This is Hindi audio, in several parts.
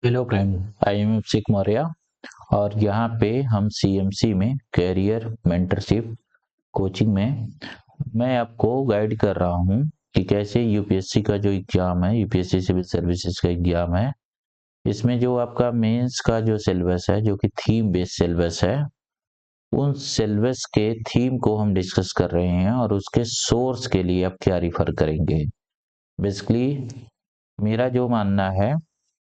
हेलो फ्रेंड, आई एम अभिषेक मौर्य और यहाँ पे हम सीएमसी में कैरियर मेंटरशिप कोचिंग में मैं आपको गाइड कर रहा हूँ कि कैसे यूपीएससी का जो एग्ज़ाम है, यूपीएससी सिविल सर्विसेज का एग्ज़ाम है, इसमें जो आपका मेंस का जो सिलेबस है, जो कि थीम बेस्ड सिलेबस है, उन सिलेबस के थीम को हम डिस्कस कर रहे हैं और उसके सोर्स के लिए आप क्या रिफर करेंगे। बेसिकली मेरा जो मानना है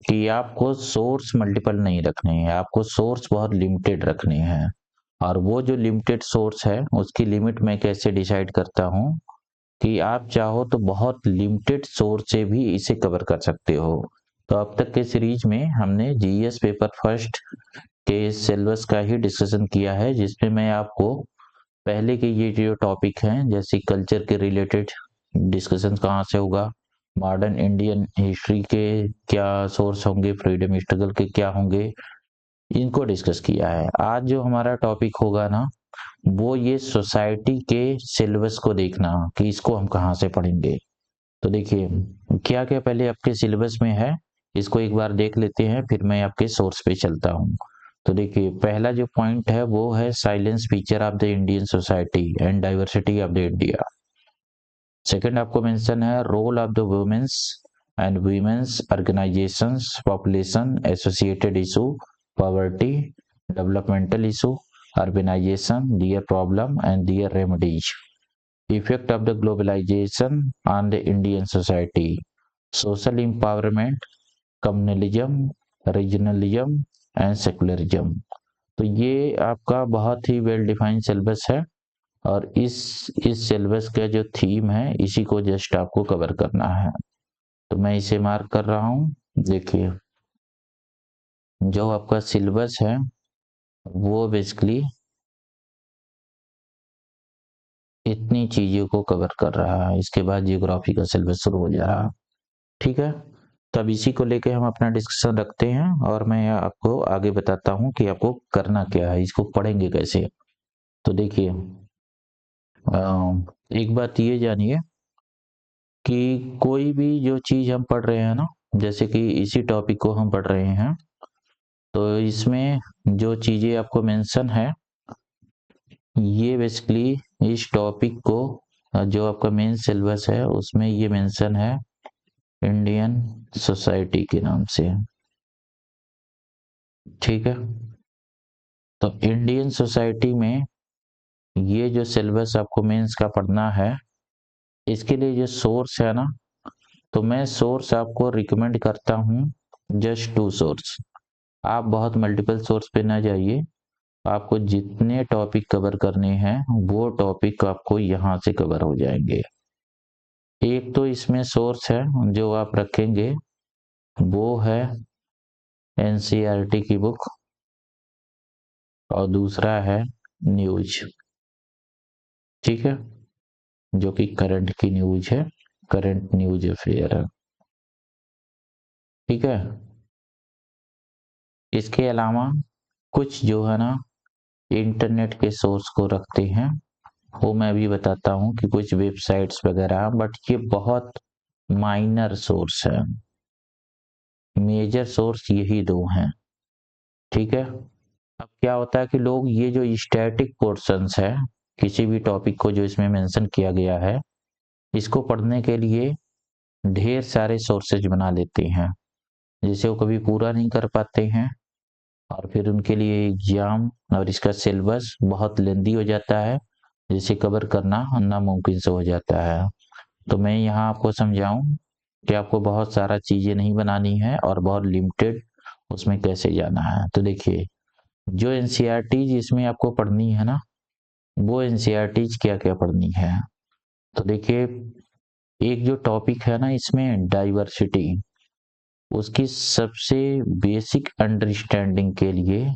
कि आपको सोर्स मल्टीपल नहीं रखने हैं, आपको सोर्स बहुत लिमिटेड रखने हैं। और वो जो लिमिटेड सोर्स है उसकी लिमिट मैं कैसे डिसाइड करता हूँ कि आप चाहो तो बहुत लिमिटेड सोर्स से भी इसे कवर कर सकते हो। तो अब तक के सीरीज में हमने जीएस पेपर फर्स्ट के सिलेबस का ही डिस्कशन किया है, जिसमें मैं आपको पहले के ये जो टॉपिक हैं जैसे कल्चर के रिलेटेड डिस्कशन कहाँ से होगा, मॉडर्न इंडियन हिस्ट्री के क्या सोर्स होंगे, फ्रीडम स्ट्रगल के क्या होंगे, इनको डिस्कस किया है। आज जो हमारा टॉपिक होगा ना, वो ये सोसाइटी के सिलेबस को देखना कि इसको हम कहाँ से पढ़ेंगे। तो देखिए क्या क्या पहले आपके सिलेबस में है, इसको एक बार देख लेते हैं, फिर मैं आपके सोर्स पे चलता हूँ। तो देखिए पहला जो पॉइंट है वो है salient feature of the Indian society and diversity of the India. Second आपको मेंशन है role of the women's and women's organisations, population associated issue, poverty, developmental issue, urbanisation, their problem and their remedies, effect of the globalisation on the Indian society, social empowerment, communalism, regionalism and secularism. तो ये आपका बहुत ही वेल डिफाइंड सिलेबस है और इस सिलेबस का जो थीम है इसी को जस्ट आपको कवर करना है। तो मैं इसे मार्क कर रहा हूँ। देखिए जो आपका सिलेबस है वो बेसिकली इतनी चीजों को कवर कर रहा है, इसके बाद जियोग्राफी का सिलेबस शुरू हो जा रहा है। ठीक है, तब इसी को लेके हम अपना डिस्कशन रखते हैं और मैं आपको आगे बताता हूँ कि आपको करना क्या है, इसको पढ़ेंगे कैसे। तो देखिए एक बात ये जानिए कि कोई भी जो चीज हम पढ़ रहे हैं ना, जैसे कि इसी टॉपिक को हम पढ़ रहे हैं, तो इसमें जो चीजें आपको मेंशन है ये बेसिकली इस टॉपिक को जो आपका मेन सिलेबस है उसमें ये मेंशन है इंडियन सोसाइटी के नाम से। ठीक है, तो इंडियन सोसाइटी में ये जो सिलेबस आपको मेंस का पढ़ना है, इसके लिए जो सोर्स है ना, तो मैं सोर्स आपको रिकमेंड करता हूँ जस्ट 2 सोर्स। आप बहुत मल्टीपल सोर्स पे ना जाइए, आपको जितने टॉपिक कवर करने हैं वो टॉपिक आपको यहाँ से कवर हो जाएंगे। एक तो इसमें सोर्स है जो आप रखेंगे वो है एनसीईआरटी की बुक और दूसरा है न्यूज। ठीक है, जो कि करंट की न्यूज है, करंट न्यूज अफेयर है। ठीक है, इसके अलावा कुछ जो है ना इंटरनेट के सोर्स को रखते हैं, वो मैं भी बताता हूँ कि कुछ वेबसाइट्स वगैरह, बट ये बहुत माइनर सोर्स है, मेजर सोर्स यही 2 हैं। ठीक है, अब क्या होता है कि लोग ये जो स्टैटिक पोर्शंस है किसी भी टॉपिक को जो इसमें मेंशन किया गया है, इसको पढ़ने के लिए ढेर सारे सोर्सेज बना लेते हैं, जिसे वो कभी पूरा नहीं कर पाते हैं और फिर उनके लिए एग्जाम और इसका सिलेबस बहुत लेंदी हो जाता है, जिसे कवर करना नामुमकिन से हो जाता है। तो मैं यहाँ आपको समझाऊं कि आपको बहुत सारा चीजें नहीं बनानी है और बहुत लिमिटेड उसमें कैसे जाना है। तो देखिए जो एनसीईआरटी इसमें आपको पढ़नी है ना, वो एनसीईआरटी क्या क्या पढ़नी है। तो देखिए एक जो टॉपिक है ना इसमें डाइवर्सिटी, उसकी सबसे बेसिक अंडरस्टैंडिंग के लिए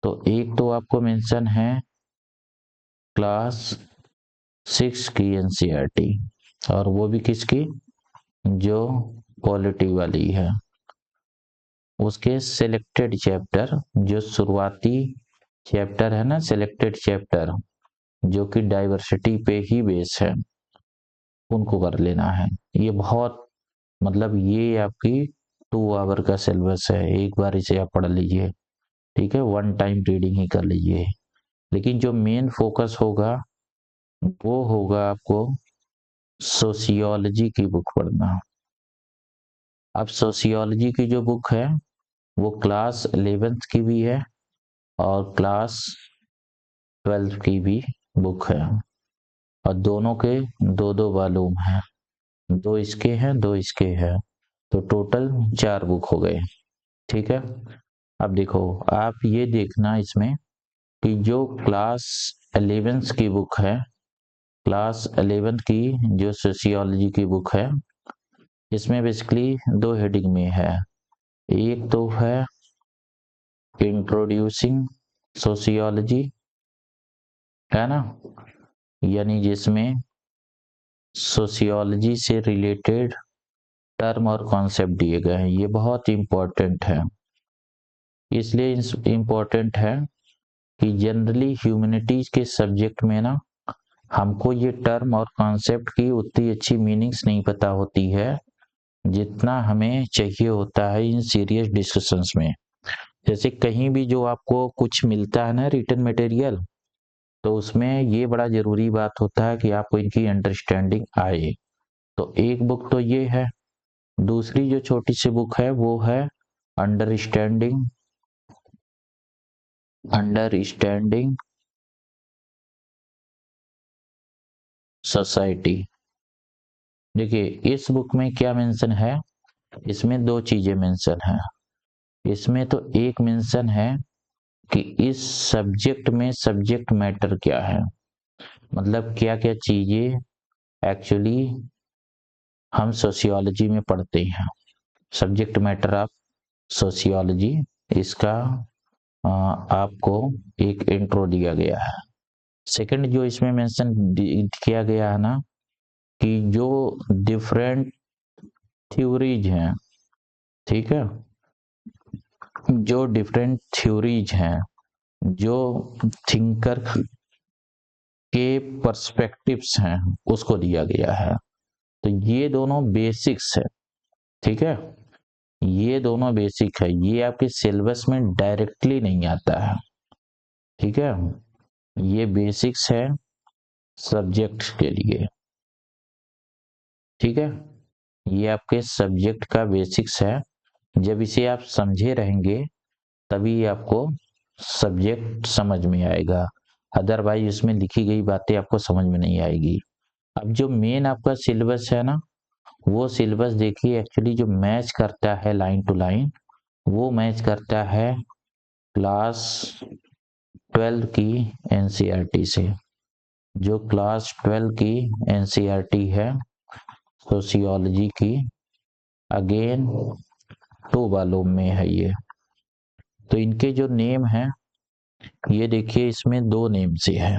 तो एक तो आपको मेंशन है क्लास 6 की एनसीईआरटी, और वो भी किसकी, जो पॉलिटी वाली है, उसके सिलेक्टेड चैप्टर, जो शुरुआती चैप्टर है ना, सिलेक्टेड चैप्टर जो कि डाइवर्सिटी पे ही बेस है, उनको कर लेना है। ये बहुत मतलब ये आपकी 2 आवर का सिलेबस है, एक बार इसे आप पढ़ लीजिए, ठीक है, वन टाइम रीडिंग ही कर लीजिए। लेकिन जो मेन फोकस होगा वो होगा आपको सोशियोलॉजी की बुक पढ़ना। अब सोशियोलॉजी की जो बुक है वो क्लास 11th की भी है और क्लास 12th की भी बुक है, और दोनों के 2-2 वॉल्यूम हैं, 2 इसके हैं 2 इसके हैं, तो टोटल 4 बुक हो गए, ठीक है। अब देखो, आप ये देखना इसमें कि जो क्लास 11th की बुक है, क्लास 11th की जो सोशियोलॉजी की बुक है, इसमें बेसिकली 2 हेडिंग में है। एक तो है इंट्रोड्यूसिंग सोशियोलॉजी, है ना, यानी जिसमें सोशियोलॉजी से रिलेटेड टर्म और कॉन्सेप्ट दिए गए हैं। ये बहुत इंपॉर्टेंट है, इसलिए इंपॉर्टेंट है कि जनरली ह्यूमैनिटीज के सब्जेक्ट में ना हमको ये टर्म और कॉन्सेप्ट की उतनी अच्छी मीनिंग्स नहीं पता होती है जितना हमें चाहिए होता है इन सीरियस डिस्कशंस में। जैसे कहीं भी जो आपको कुछ मिलता है ना रिटन मटेरियल, तो उसमें ये बड़ा जरूरी बात होता है कि आपको इनकी अंडरस्टैंडिंग आए। तो एक बुक तो ये है, दूसरी जो छोटी सी बुक है वो है अंडरस्टैंडिंग अंडरस्टैंडिंग सोसाइटी। देखिए इस बुक में क्या मेंशन है, इसमें 2 चीजें मेंशन है। इसमें तो एक मेंशन है कि इस सब्जेक्ट में सब्जेक्ट मैटर क्या है, मतलब क्या क्या चीजें एक्चुअली हम सोशियोलॉजी में पढ़ते हैं, सब्जेक्ट मैटर ऑफ सोशियोलॉजी, इसका आपको एक इंट्रो दिया गया है। सेकंड जो इसमें मेंशन किया गया है ना कि जो डिफरेंट थ्योरीज हैं, ठीक है, जो डिफरेंट थ्योरीज हैं, जो थिंकर के पर्सपेक्टिव्स हैं, उसको दिया गया है। तो ये दोनों बेसिक्स है, ठीक है, ये दोनों बेसिक है, ये आपके सिलेबस में डायरेक्टली नहीं आता है, ठीक है, ये बेसिक्स है सब्जेक्ट के लिए, ठीक है, ये आपके सब्जेक्ट का बेसिक्स है। जब इसे आप समझे रहेंगे तभी आपको सब्जेक्ट समझ में आएगा, अदरवाइज इसमें लिखी गई बातें आपको समझ में नहीं आएगी। अब जो मेन आपका सिलेबस है ना, वो सिलेबस देखिए एक्चुअली जो मैच करता है लाइन टू लाइन, वो मैच करता है क्लास 12 की एनसीईआरटी से। जो क्लास 12 की एनसीईआरटी है सोशियोलॉजी की, अगेन 2 वॉल्यूम में है ये। तो इनके जो नेम है ये देखिए इसमें 2 नेम से है।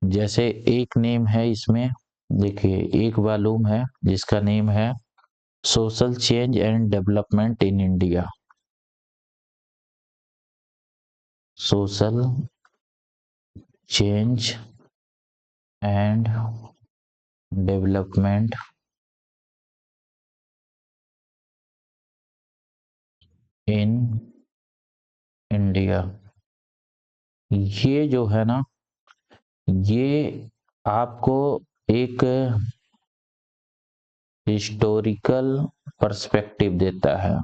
जैसे एक नेम है इसमें, देखिए एक वॉल्यूम है जिसका नेम है social change and development in India, social change and development in India. ये जो है ना, ये आपको एक हिस्टोरिकल पर्सपेक्टिव देता है,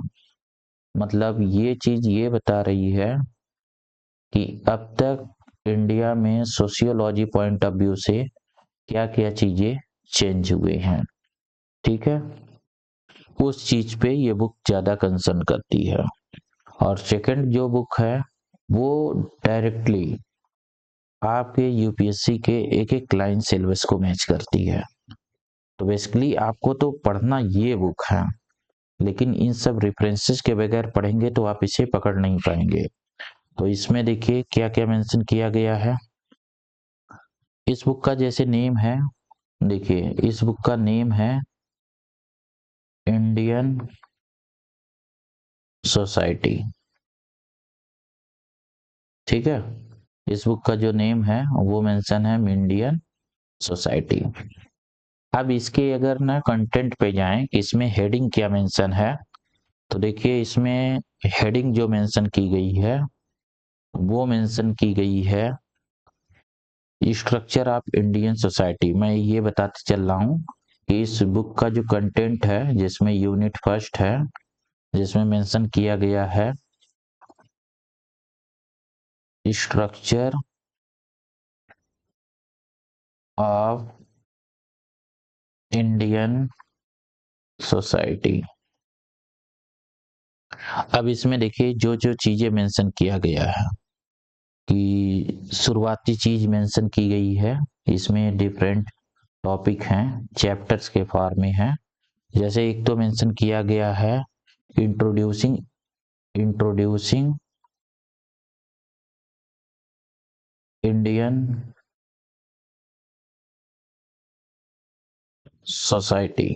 मतलब ये चीज ये बता रही है कि अब तक इंडिया में सोशियोलॉजी पॉइंट ऑफ व्यू से क्या क्या चीजें चेंज हुए हैं, ठीक है, उस चीज पे ये बुक ज्यादा कंसर्न करती है। और सेकंड जो बुक है वो डायरेक्टली आपके यूपीएससी के एक एक लाइन सिलेबस को मैच करती है। तो बेसिकली आपको तो पढ़ना ये बुक है, लेकिन इन सब रेफरेंसेस के बगैर पढ़ेंगे तो आप इसे पकड़ नहीं पाएंगे। तो इसमें देखिए क्या क्या मेंशन किया गया है। इस बुक का जैसे नेम है, देखिए इस बुक का नेम है इंडियन सोसाइटी, ठीक है, इस बुक का जो नेम है वो मेंशन है इंडियन सोसाइटी। अब इसके अगर ना कंटेंट पे जाएं, इसमें हेडिंग क्या मेंशन है, तो देखिए इसमें हेडिंग जो मेंशन की गई है वो मेंशन की गई है स्ट्रक्चर ऑफ इंडियन सोसाइटी। मैं ये बताते चल रहा हूँ कि इस बुक का जो कंटेंट है, जिसमें यूनिट फर्स्ट है, जिसमें मेंशन किया गया है स्ट्रक्चर ऑफ इंडियन सोसाइटी। अब इसमें देखिए जो जो चीजें मेंशन किया गया है कि शुरुआती चीज मेंशन की गई है, इसमें डिफरेंट टॉपिक हैं, चैप्टर्स के फॉर्म में है। जैसे एक तो मेंशन किया गया है इंट्रोड्यूसिंग इंट्रोड्यूसिंग इंडियन सोसाइटी।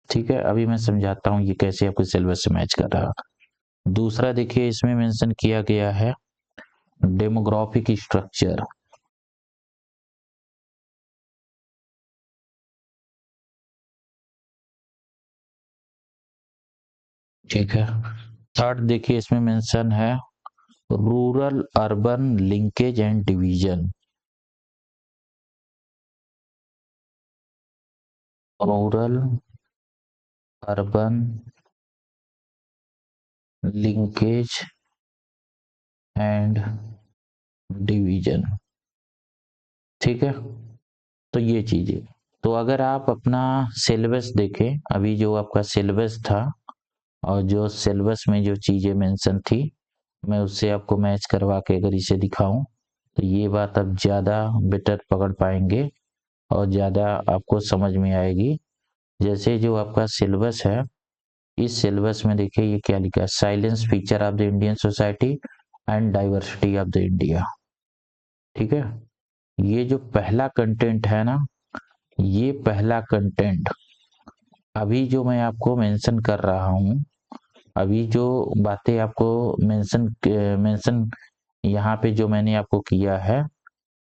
ठीक है, अभी मैं समझाता हूँ ये कैसे आपके सिलेबस से मैच कर रहा है। दूसरा देखिए इसमें मेंशन किया गया है डेमोग्राफिक स्ट्रक्चर। ठीक है। थर्ड देखिए इसमें मेंशन है rural urban linkage and division. Rural urban linkage and division. ठीक है, तो ये चीजें, तो अगर आप अपना सिलेबस देखें, अभी जो आपका सिलेबस था और जो सिलेबस में जो चीजें मेंशन थी, मैं उससे आपको मैच करवा के अगर इसे दिखाऊं तो ये बात आप ज़्यादा बेटर पकड़ पाएंगे और ज़्यादा आपको समझ में आएगी। जैसे जो आपका सिलेबस है, इस सिलेबस में देखिए ये क्या लिखा है, salient feature of the Indian society and diversity of the India. ठीक है, ये जो पहला कंटेंट है ना, ये पहला कंटेंट अभी जो मैं आपको मेंशन कर रहा हूँ, अभी जो बातें आपको मेंशन मेंशन यहाँ पे जो मैंने आपको किया है,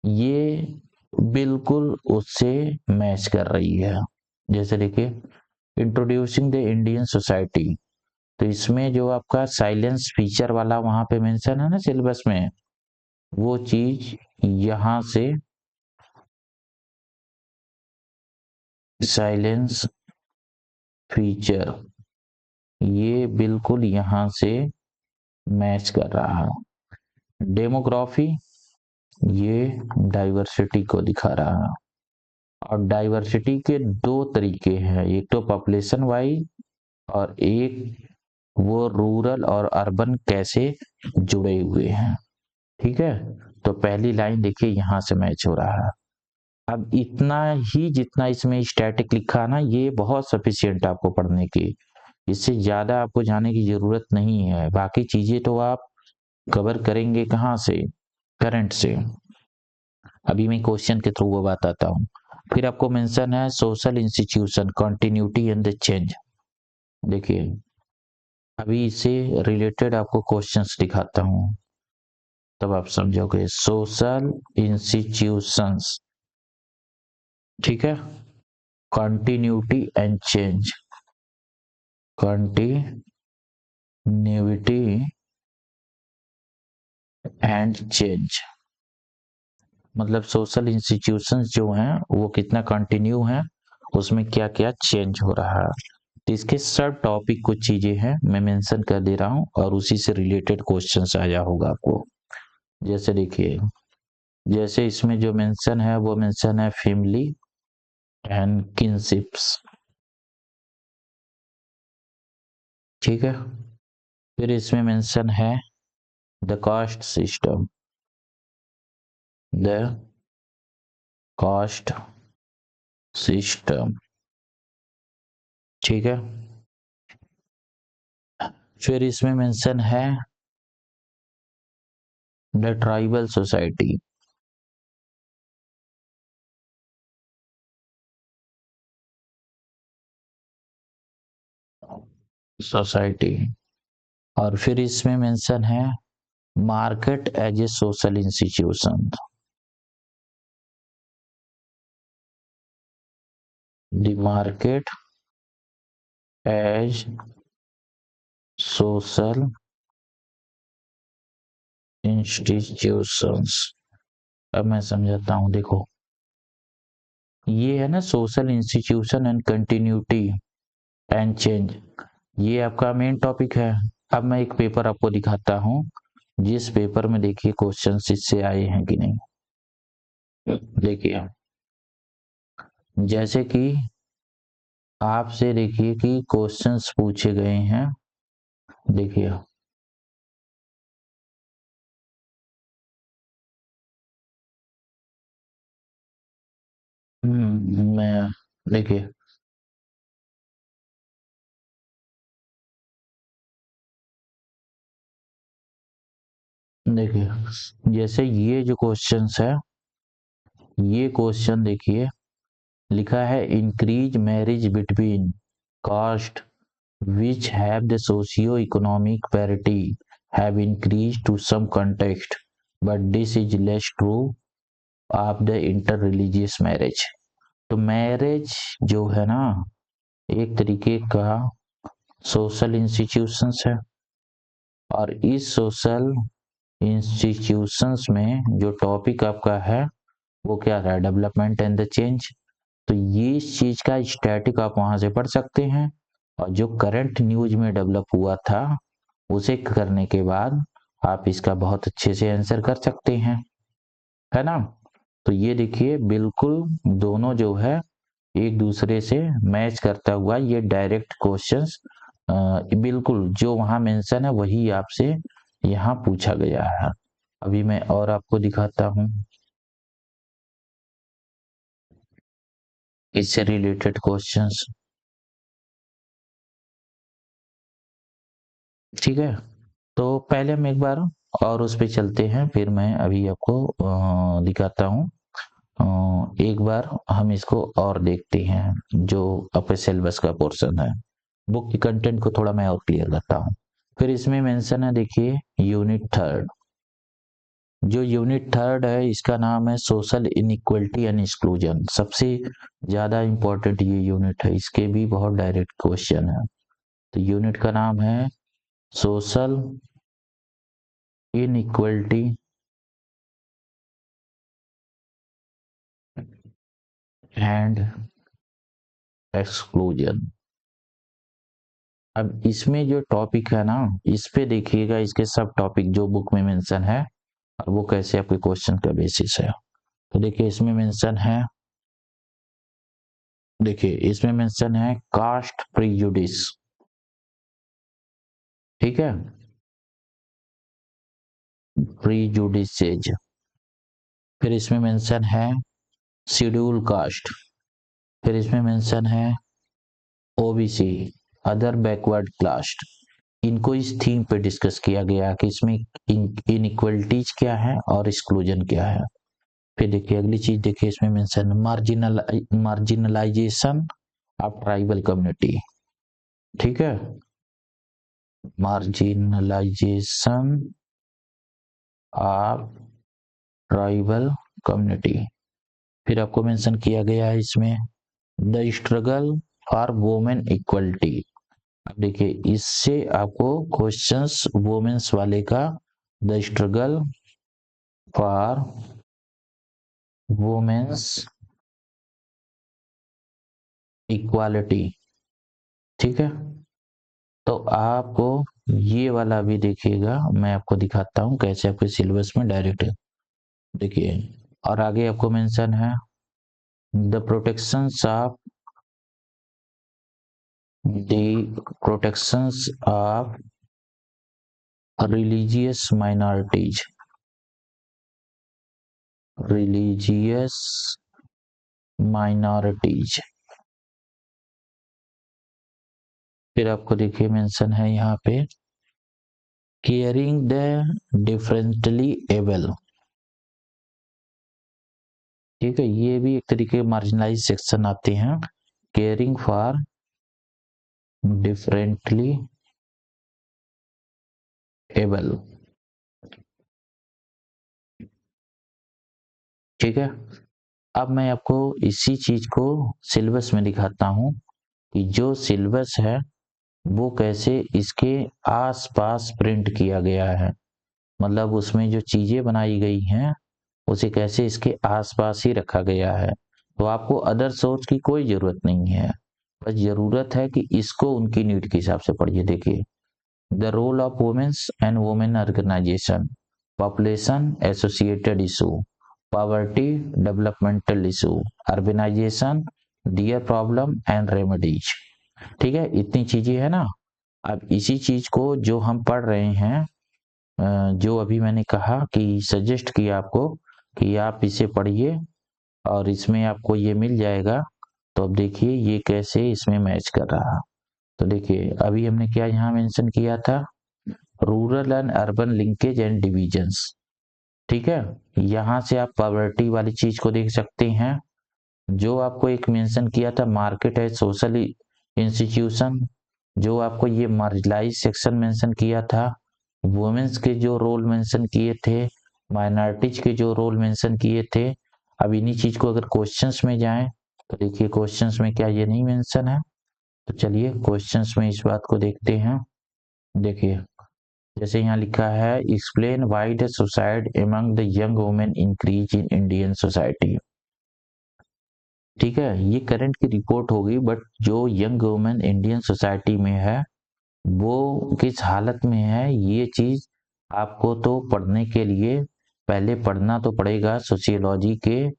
ये बिल्कुल उससे मैच कर रही है। जैसे देखिए इंट्रोड्यूसिंग द इंडियन सोसाइटी, तो इसमें जो आपका साइलेंस फीचर वाला वहां पे मेंशन है ना सिलेबस में, वो चीज यहां से साइलेंस फीचर ये बिल्कुल यहां से मैच कर रहा है। डेमोग्राफी ये डाइवर्सिटी को दिखा रहा है, और डाइवर्सिटी के दो तरीके हैं, एक तो पॉपुलेशन वाइज और एक वो रूरल और अर्बन कैसे जुड़े हुए हैं। ठीक है, तो पहली लाइन देखिए यहां से मैच हो रहा है। अब इतना ही जितना इसमें स्टैटिक लिखा है ना, ये बहुत सफिशियंट आपको पढ़ने की, इससे ज्यादा आपको जाने की जरूरत नहीं है। बाकी चीजें तो आप कवर करेंगे कहाँ से, करंट से। अभी मैं क्वेश्चन के थ्रू वो बताता हूँ। फिर आपको मेंशन है social institution continuity and the change. देखिए अभी इससे रिलेटेड आपको क्वेश्चंस दिखाता हूँ, तब आप समझोगे। सोशल इंस्टीट्यूशंस, ठीक है, continuity and change, continuity and change, मतलब सोशल इंस्टीट्यूशंस जो हैं वो कितना कंटिन्यू है, उसमें क्या क्या चेंज हो रहा है। तो इसके सब टॉपिक कुछ चीजें हैं मैं मेंशन कर दे रहा हूँ, और उसी से रिलेटेड क्वेश्चंस आया होगा आपको। जैसे देखिए, जैसे इसमें जो मेंशन है वो मेंशन है फैमिली एंड किनशिप्स। ठीक है, फिर इसमें मेंशन है the caste system, the caste system. ठीक है, फिर इसमें मेंशन है द ट्राइबल सोसाइटी। सोसाइटी, और फिर इसमें मेंशन है market as a social institution. The market as social institutions. अब मैं समझाता हूँ, देखो ये है ना social institution and continuity and change, ये आपका मेन टॉपिक है। अब मैं एक पेपर आपको दिखाता हूँ, जिस पेपर में देखिए क्वेश्चंस इससे आए हैं कि नहीं। देखिए जैसे कि आपसे देखिए कि क्वेश्चंस पूछे गए हैं, देखिए मैं देखिए देखिए जैसे ये जो क्वेश्चंस है, ये क्वेश्चन देखिए लिखा है increase marriage between caste which have the socio-economic parity have increased to some context, but this is less true of the interreligious marriage। तो मैरिज जो है ना, एक तरीके का सोशल इंस्टीट्यूशंस है, और इस सोशल इंस्टीट्यूशंस में जो टॉपिक आपका है वो क्या है, डेवलपमेंट एंड द चेंज। तो ये इस चीज का स्टैटिक आप वहां से पढ़ सकते हैं, और जो करंट न्यूज में डेवलप हुआ था उसे करने के बाद आप इसका बहुत अच्छे से आंसर कर सकते हैं, है ना। तो ये देखिए बिल्कुल दोनों जो है एक दूसरे से मैच करता हुआ ये डायरेक्ट क्वेश्चंस, बिल्कुल जो वहां मेंशन है वही आपसे यहाँ पूछा गया है। अभी मैं और आपको दिखाता हूँ इससे रिलेटेड क्वेश्चंस, ठीक है। तो पहले हम एक बार और उस पे चलते हैं, फिर मैं अभी आपको दिखाता हूँ। एक बार हम इसको और देखते हैं, जो अपने सिलेबस का पोर्शन है, बुक की कंटेंट को थोड़ा मैं और क्लियर करता हूँ। फिर इसमें मेंशन है देखिए यूनिट थर्ड, जो यूनिट थर्ड है इसका नाम है सोशल इनइक्वलिटी एंड एक्सक्लूजन। सबसे ज्यादा इंपॉर्टेंट ये यूनिट है, इसके भी बहुत डायरेक्ट क्वेश्चन है। तो यूनिट का नाम है सोशल इनइक्वलिटी एंड एक्सक्लूजन। अब इसमें जो टॉपिक है ना, इस पे देखिएगा इसके सब टॉपिक जो बुक में मेंशन है और वो कैसे आपके क्वेश्चन का बेसिस है। तो देखिए इसमें मेंशन है, देखिए इसमें मेंशन है कास्ट प्रीजुडिस, ठीक है, प्रीजुडिसेज। फिर इसमें मेंशन है शेड्यूल कास्ट। फिर इसमें मेंशन है ओबीसी, अदर बैकवर्ड क्लास। इनको इस थीम पे डिस्कस किया गया कि इसमें इनइक्वलिटीज क्या है और एक्सक्लूजन क्या है। फिर देखिए अगली चीज, देखिए इसमें mention marginalisation of tribal community, ठीक है, मार्जिनलाइजेशन ऑफ ट्राइबल कम्युनिटी। फिर आपको मेंशन किया गया है इसमें the struggle for women equality. अब देखिए इससे आपको क्वेश्चंस वुमेन्स वाले का, the struggle for women's equality, ठीक है। तो आपको ये वाला भी देखिएगा, मैं आपको दिखाता हूँ कैसे आपके सिलेबस में डायरेक्ट है, देखिए। और आगे आपको मेंशन है the protections of the protections of religious minorities, religious minorities. फिर आपको देखिए मेंशन है यहाँ पे केयरिंग द डिफरेंटली एबल, ठीक है, ये भी एक तरीके मार्जिनलाइज सेक्शन आते हैं, केयरिंग फॉर डिफरेंटली एबल, ठीक है। अब मैं आपको इसी चीज को सिलेबस में दिखाता हूँ कि जो सिलेबस है वो कैसे इसके आसपास प्रिंट किया गया है, मतलब उसमें जो चीजें बनाई गई हैं उसे कैसे इसके आसपास ही रखा गया है। तो आपको अदर सोर्स की कोई जरूरत नहीं है, बस जरूरत है कि इसको उनकी नीड के हिसाब से पढ़िए। देखिए, the role of women's and women organisation, population associated issue, poverty developmental issue, urbanisation, their problem and remedies. ठीक है, इतनी चीजें है ना। अब इसी चीज को जो हम पढ़ रहे हैं, जो अभी मैंने कहा कि सजेस्ट किया आपको कि आप इसे पढ़िए और इसमें आपको ये मिल जाएगा। तो अब देखिए ये कैसे इसमें मैच कर रहा। तो देखिए अभी हमने क्या यहाँ मेंशन किया था, rural and urban linkage and divisions. ठीक है, यहाँ से आप पॉवर्टी वाली चीज को देख सकते हैं। जो आपको एक मेंशन किया था मार्केट है सोशल इंस्टीट्यूशन, जो आपको ये मार्जिनलाइज सेक्शन मेंशन किया था, वुमेन्स के जो रोल मेंशन किए थे, माइनॉरिटीज के जो रोल मेंशन किए थे। अब इन्हीं चीज को अगर क्वेश्चंस में जाएं तो देखिए क्वेश्चंस में क्या ये नहीं मेंशन है। तो चलिए क्वेश्चंस में इस बात को देखते हैं। देखिए जैसे यहाँ लिखा है, explain why the suicide among the young women increase in Indian society. ठीक है, ये करंट की रिपोर्ट होगी, बट जो यंग वुमेन इंडियन सोसाइटी में है वो किस हालत में है, ये चीज आपको तो पढ़ने के लिए पहले पढ़ना तो पड़ेगा सोशियोलॉजी के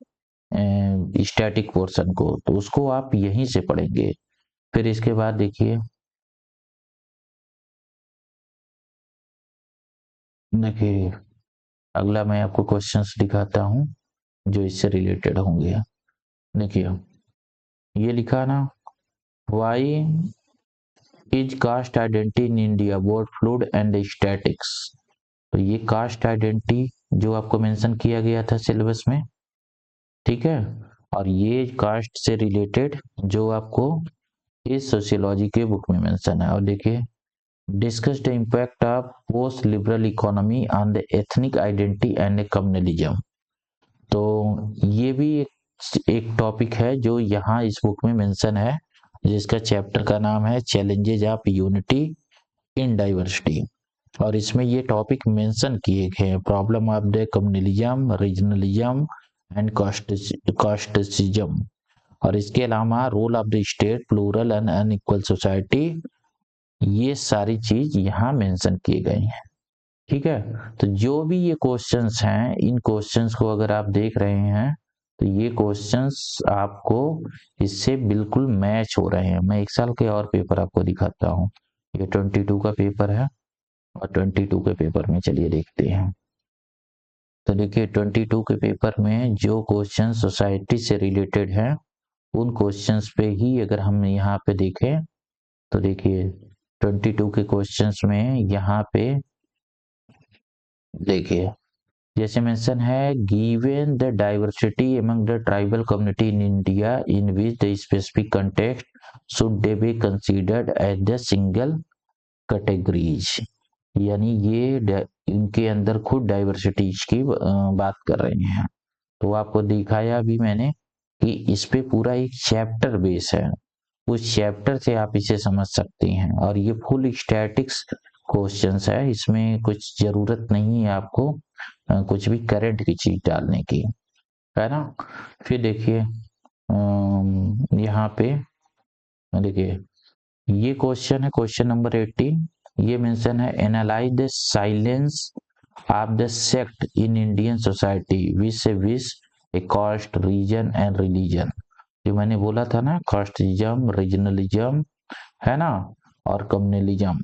स्टैटिक पोर्शन को, तो उसको आप यहीं से पढ़ेंगे। फिर इसके बाद देखिए, देखिए अगला मैं आपको क्वेश्चंस दिखाता हूँ जो इससे रिलेटेड होंगे। देखिए ये लिखा ना, why is caste identity in India both fluid and statics. तो ये कास्ट आइडेंटिटी जो आपको मेंशन किया गया था सिलेबस में, ठीक है, और ये कास्ट से रिलेटेड जो आपको इस सोशियोलॉजी के बुक में मेंशन है। और देखिए, discuss the impact of post liberal economy on the ethnic identity and communalism. तो ये भी एक टॉपिक है जो यहाँ इस बुक में मेंशन है, जिसका चैप्टर का नाम है challenges of unity in diversity. और इसमें ये टॉपिक मेंशन किए गए हैं, problem of the communalism, regionalism and casteism. और इसके अलावा role of the state, plural and unequal society, ये सारी चीज यहाँ मेंशन किए गए हैं। ठीक है, तो जो भी ये क्वेश्चंस हैं, इन क्वेश्चंस को अगर आप देख रहे हैं तो ये क्वेश्चंस आपको इससे बिल्कुल मैच हो रहे हैं। मैं एक साल के और पेपर आपको दिखाता हूँ। ये 22 का पेपर है और 22 के पेपर में चलिए देखते हैं। तो देखिए 22 के पेपर में जो क्वेश्चन सोसाइटी से रिलेटेड है उन क्वेश्चंस पे ही अगर हम यहाँ पे देखें तो देखिए 22 के क्वेश्चंस में यहाँ पे देखिए जैसे मेंशन है, given the diversity among the tribal community in India in which the specific context should they be considered as the single categories. यानी ये इनके अंदर खुद डाइवर्सिटीज की बात कर रहे हैं। तो आपको दिखाया भी मैंने कि इस पे पूरा एक चैप्टर बेस है, उस चैप्टर से आप इसे समझ सकते हैं। और ये फुल स्टैटिक्स क्वेश्चंस है, इसमें कुछ जरूरत नहीं है आपको कुछ भी करंट की चीज डालने की, है ना। फिर देखिए यहाँ पे देखिए ये क्वेश्चन है, क्वेश्चन नंबर 18। ये मेंशन है, analyse the salience of the sect in Indian society which a caste, region and religion. जो मैंने बोला था ना, कास्टिज्म, रीजनलिज्म, है ना, और कम्युनलिज्म,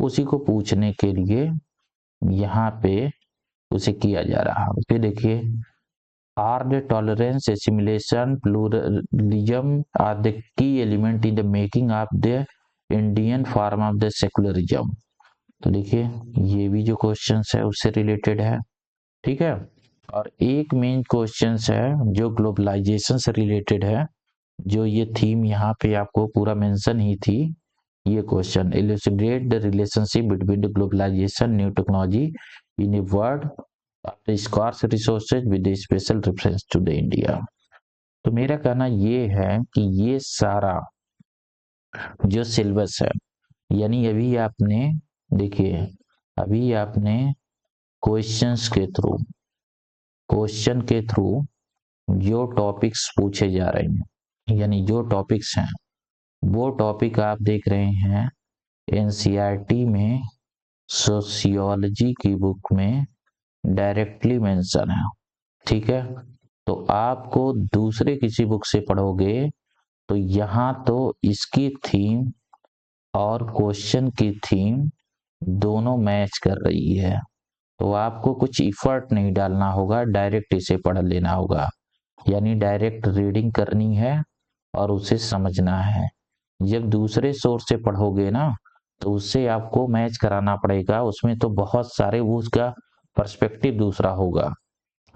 उसी को पूछने के लिए यहाँ पे उसे किया जा रहा है। फिर देखिए, are the tolerance, assimilation, pluralism are the key element in the making of the Indian form of the secularism. तो देखिए ये भी जो क्वेश्चन है उससे रिलेटेड है। ठीक है, और एक मेन क्वेश्चन है जो ग्लोबलाइजेशन से रिलेटेड है, जो ये थीम यहाँ पे आपको पूरा मेंशन ही थी। ये question, illustrate the relationship between the globalisation, new technology in a world of the scarce resources with special reference to the India. तो मेरा कहना ये है कि ये सारा जो सिलेबस है यानी अभी आपने देखिए, अभी आपने क्वेश्चन के थ्रू जो टॉपिक्स पूछे जा रहे हैं, यानी जो टॉपिक्स हैं वो टॉपिक आप देख रहे हैं एनसीईआरटी में सोशियोलॉजी की बुक में डायरेक्टली मेंशन है। ठीक है, तो आपको दूसरे किसी बुक से पढ़ोगे तो यहाँ तो इसकी थीम और क्वेश्चन की थीम दोनों मैच कर रही है, तो आपको कुछ इफर्ट नहीं डालना होगा, डायरेक्ट इसे पढ़ लेना होगा। यानी डायरेक्ट रीडिंग करनी है और उसे समझना है। जब दूसरे सोर्स से पढ़ोगे ना तो उससे आपको मैच कराना पड़ेगा, उसमें तो बहुत सारे वो उसका पर्सपेक्टिव दूसरा होगा।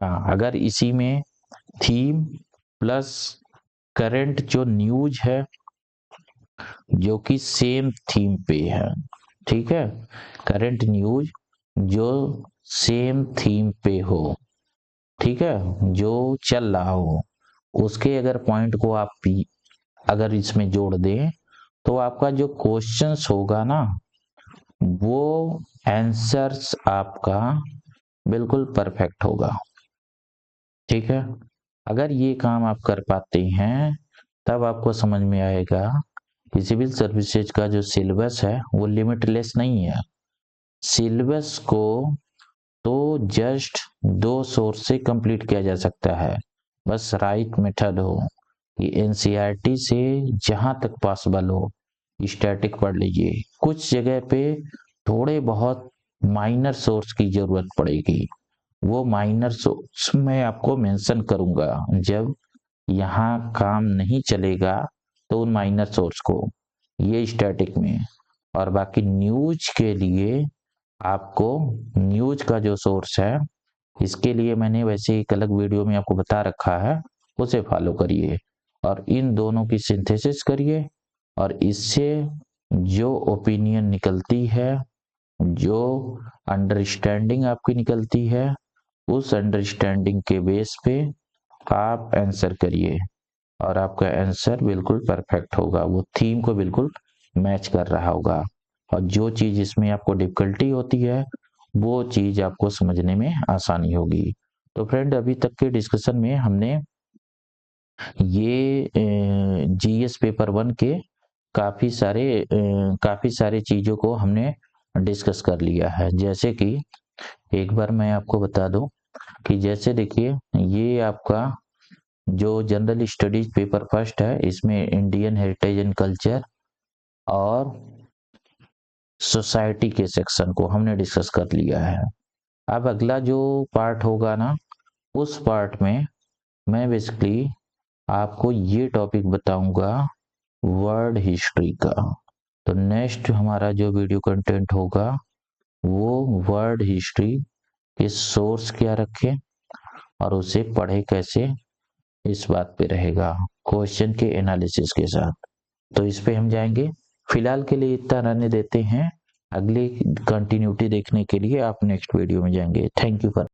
हाँ, अगर इसी में थीम प्लस करंट जो न्यूज है जो कि सेम थीम पे है, ठीक है, करंट न्यूज जो सेम थीम पे हो, ठीक है, जो चल रहा हो, उसके अगर पॉइंट को आप भी अगर इसमें जोड़ दें तो आपका जो क्वेश्चंस होगा ना वो आंसर्स आपका बिल्कुल परफेक्ट होगा। ठीक है, अगर ये काम आप कर पाते हैं तब आपको समझ में आएगा कि सिविल सर्विसेज का जो सिलेबस है वो लिमिटलेस नहीं है। सिलेबस को तो जस्ट 2 सोर्स से कंप्लीट किया जा सकता है, बस राइट मेथड हो कि एनसीईआरटी से जहां तक पॉसिबल हो स्टैटिक पढ़ लीजिए। कुछ जगह पे थोड़े बहुत माइनर सोर्स की जरूरत पड़ेगी, वो माइनर सोर्स मैं आपको मेंशन करूंगा जब यहाँ काम नहीं चलेगा तो उन माइनर सोर्स को, ये स्टैटिक में। और बाकी न्यूज के लिए आपको न्यूज का जो सोर्स है इसके लिए मैंने वैसे एक अलग वीडियो में आपको बता रखा है, उसे फॉलो करिए और इन दोनों की सिंथेसिस करिए और इससे जो ओपिनियन निकलती है, जो अंडरस्टैंडिंग आपकी निकलती है, उस अंडरस्टैंडिंग के बेस पे आप आंसर करिए और आपका आंसर बिल्कुल परफेक्ट होगा, वो थीम को बिल्कुल मैच कर रहा होगा। और जो चीज इसमें आपको डिफिकल्टी होती है वो चीज आपको समझने में आसानी होगी। तो फ्रेंड, अभी तक के डिस्कशन में हमने ये जीएस पेपर 1 के काफी सारे चीजों को हमने डिस्कस कर लिया है। जैसे कि एक बार मैं आपको बता दूं कि जैसे देखिए ये आपका जो जनरल स्टडीज पेपर फर्स्ट है, इसमें इंडियन हेरिटेज एंड कल्चर और सोसाइटी के सेक्शन को हमने डिस्कस कर लिया है। अब अगला जो पार्ट होगा ना, उस पार्ट में मैं बेसिकली आपको ये टॉपिक बताऊंगा वर्ल्ड हिस्ट्री का। तो नेक्स्ट हमारा जो वीडियो कंटेंट होगा वो वर्ल्ड हिस्ट्री के सोर्स क्या रखें और उसे पढ़े कैसे, इस बात पे रहेगा, क्वेश्चन के एनालिसिस के साथ। तो इस पे हम जाएंगे। फिलहाल के लिए इतना रहने देते हैं, अगली कंटिन्यूटी देखने के लिए आप नेक्स्ट वीडियो में जाएंगे। Thank you for